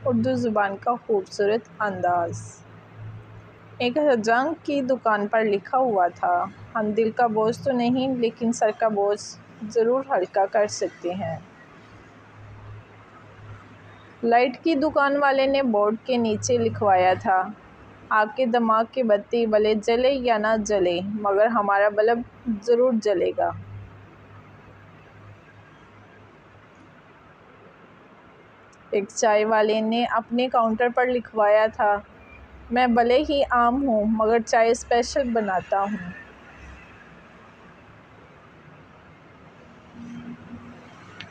اردو زبان کا خوبصورت انداز۔ ایک حجام کی دکان پر لکھا ہوا تھا، ہم دل کا بوجھ تو نہیں لیکن سر کا بوجھ ضرور ہلکا کر سکتے ہیں۔ لائٹ کی دکان والے نے بورڈ کے نیچے لکھوایا تھا، آپ کے دماغ کی بتی بھلے جلے یا نہ جلے مگر ہمارا بلب ضرور جلے گا۔ ایک چائے والے نے اپنے کاؤنٹر پر لکھوایا تھا، میں بھلے ہی عام ہوں مگر چائے اسپیشل بناتا ہوں۔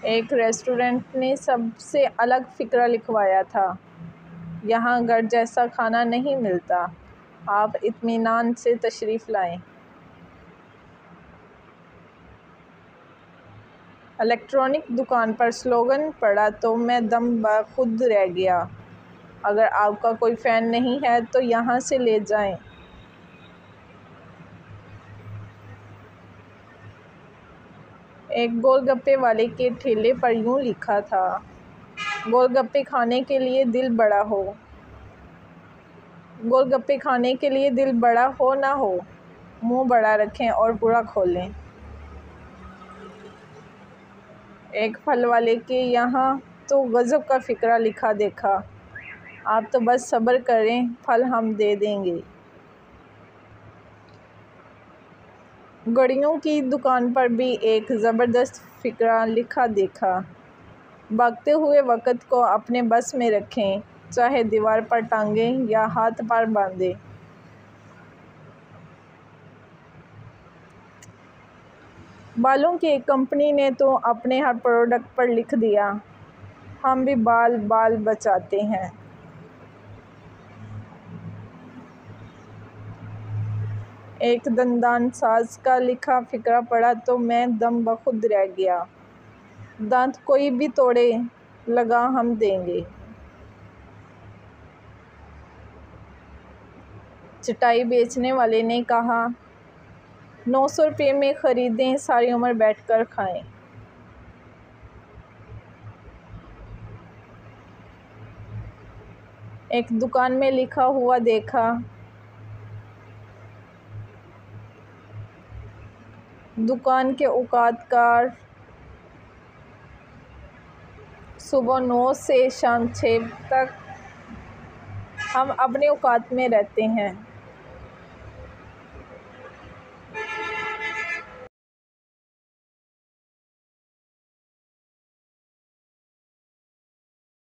ایک ریسٹورنٹ نے سب سے الگ فقرہ لکھوایا تھا، یہاں گھر جیسا کھانا نہیں ملتا، آپ اطمینان سے تشریف لائیں۔ الیکٹرانک دکان پر سلوگن پڑھا تو میں دم بخود رہ گیا، اگر آپ کا کوئی فین نہیں ہے تو یہاں سے لے جائیں۔ ایک گول گپے والے کے ٹھیلے پر یوں لکھا تھا، گول گپے کھانے کے لیے دل بڑا ہو، گول گپے کھانے کے لیے دل بڑا ہو نہ ہو، منہ بڑا رکھیں اور پورا کھولیں۔ ایک پھل والے کے یہاں تو غضب کا فقرہ لکھا دیکھا، آپ تو بس صبر کریں پھل ہم دے دیں گے۔ گھڑیوں کی دکان پر بھی ایک زبردست فقرہ لکھا دیکھا، بھاگتے ہوئے وقت کو اپنے بس میں رکھیں، چاہے دیوار پر ٹانگیں یا ہاتھ پار باندھیں۔ بالوں کی ایک کمپنی نے تو اپنے ہر پروڈکٹ پر لکھ دیا، ہم بھی بال بچاتے ہیں۔ ایک دندان ساز کا لکھا فقرہ پڑھا تو میں دم بخود رہ گیا، دانت کوئی بھی توڑے لگا ہم دیں گے۔ چٹائی بیچنے والے نے کہا، 900 روپے میں خریدیں ساری عمر بیٹھ کر کھائیں۔ ایک دکان میں لکھا ہوا دیکھا، دکان کے اوقات کار صبح 9 سے شام 6 تک، ہم اپنے اوقات میں رہتے ہیں۔